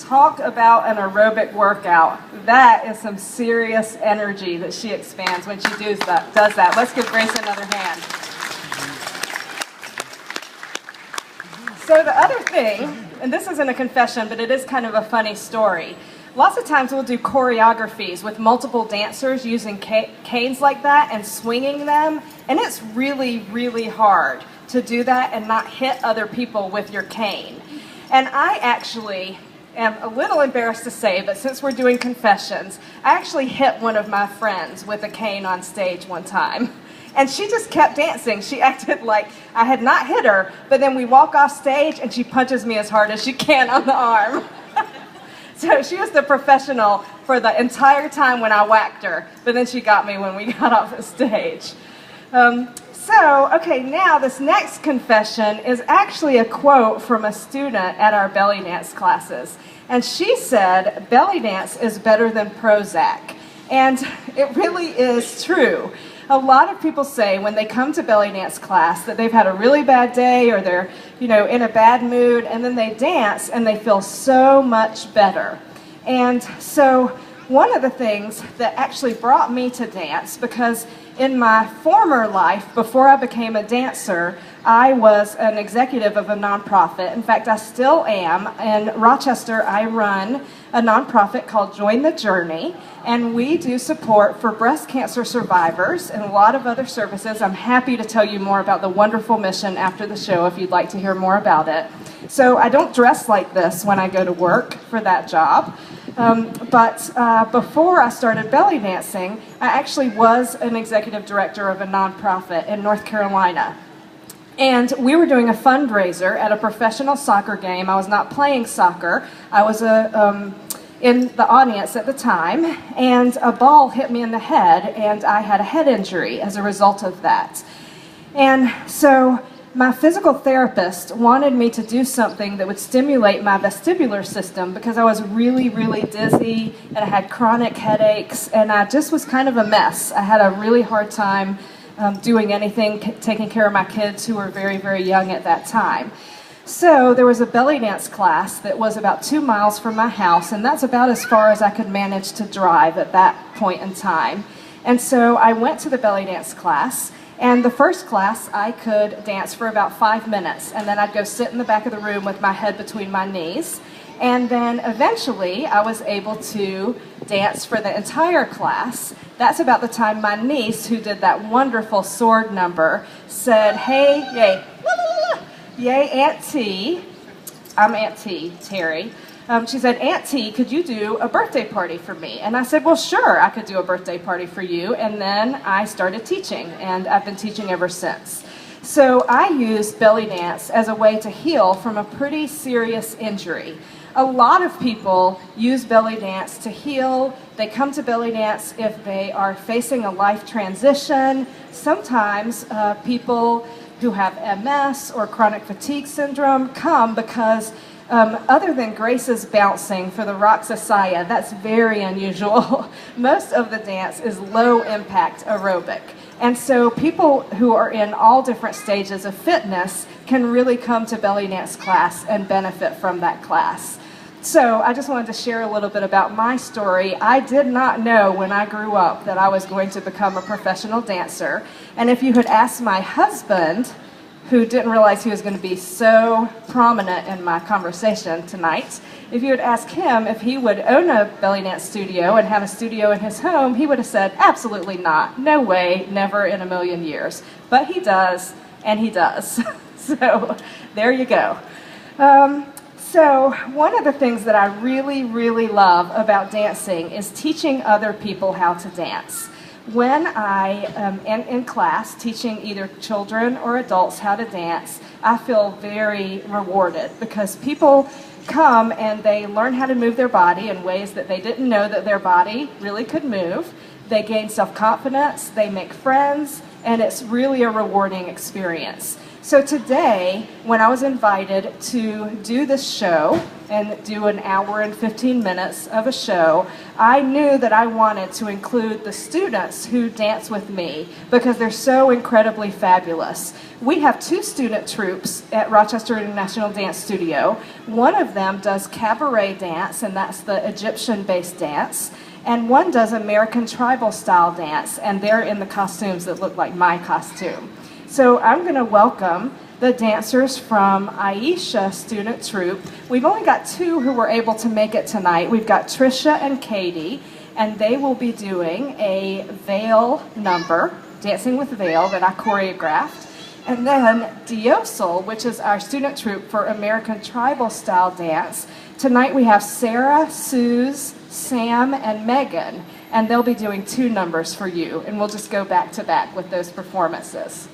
Talk about an aerobic workout. That is some serious energy that she expands when she does that. Let's give Grace another hand. So the other thing, and this isn't a confession, but it is kind of a funny story. Lots of times we'll do choreographies with multiple dancers using canes like that and swinging them, and it's really, really hard to do that and not hit other people with your cane. And I actually am a little embarrassed to say, but since we're doing confessions, I actually hit one of my friends with a cane on stage one time. And she just kept dancing. She acted like I had not hit her, but then we walk off stage and she punches me as hard as she can on the arm. So she was the professional for the entire time when I whacked her, but then she got me when we got off the stage. Okay, now this next confession is actually a quote from a student at our belly dance classes. And she said, belly dance is better than Prozac. And it really is true. A lot of people say when they come to belly dance class that they've had a really bad day or they're, in a bad mood, and then they dance and they feel so much better. And so one of the things that actually brought me to dance, because in my former life, before I became a dancer, I was an executive of a nonprofit. In fact, I still am. In Rochester, I run a nonprofit called Join the Journey, and we do support for breast cancer survivors and a lot of other services. I'm happy to tell you more about the wonderful mission after the show if you'd like to hear more about it. So I don't dress like this when I go to work for that job. But before I started belly dancing, I actually was an executive director of a nonprofit in North Carolina. And we were doing a fundraiser at a professional soccer game. I was not playing soccer. I was in the audience at the time, and a ball hit me in the head, and I had a head injury as a result of that. And so my physical therapist wanted me to do something that would stimulate my vestibular system because I was really, really dizzy and I had chronic headaches and I just was kind of a mess. I had a really hard time doing anything, taking care of my kids who were very, very young at that time. So there was a belly dance class that was about 2 miles from my house, and that's about as far as I could manage to drive at that point in time. And so I went to the belly dance class. And the first class, I could dance for about 5 minutes, and then I'd go sit in the back of the room with my head between my knees. And then eventually, I was able to dance for the entire class. That's about the time my niece, who did that wonderful sword number, said, "Hey, yay, la, la, la, la. Yay, Aunt T." I'm Aunt T, Terry. She said, "Aunt T, could you do a birthday party for me?" And I said, "Well, sure, I could do a birthday party for you." And then I started teaching, and I've been teaching ever since. So I used belly dance as a way to heal from a pretty serious injury. A lot of people use belly dance to heal. They come to belly dance if they are facing a life transition. Sometimes people who have MS or chronic fatigue syndrome come because other than Grace's bouncing for the Roxasaya, that's very unusual. Most of the dance is low impact aerobic. And so people who are in all different stages of fitness can really come to belly dance class and benefit from that class. So I just wanted to share a little bit about my story. I did not know when I grew up that I was going to become a professional dancer. And if you had asked my husband, who didn't realize he was going to be so prominent in my conversation tonight, if you would ask him if he would own a belly dance studio and have a studio in his home, he would have said, absolutely not. No way, never in a million years. But he does, and he does. So there you go. So one of the things that I really, really love about dancing is teaching other people how to dance. When I am in class teaching either children or adults how to dance, I feel very rewarded because people come and they learn how to move their body in ways that they didn't know that their body really could move. They gain self-confidence, they make friends, and it's really a rewarding experience. So today, when I was invited to do this show and do an hour and 15 minutes of a show, I knew that I wanted to include the students who dance with me because they're so incredibly fabulous. We have 2 student troupes at Rochester International Dance Studio. One of them does cabaret dance, and that's the Egyptian-based dance. And one does American tribal style dance, and they're in the costumes that look like my costume. So I'm going to welcome the dancers from Aisha Student Troupe. We've only got 2 who were able to make it tonight. We've got Trisha and Katie, and they will be doing a veil number, Dancing with Veil, that I choreographed. And then Diosel, which is our student troupe for American tribal style dance. Tonight we have Sarah, Suze, Sam, and Megan, and they'll be doing 2 numbers for you, and we'll just go back to back with those performances.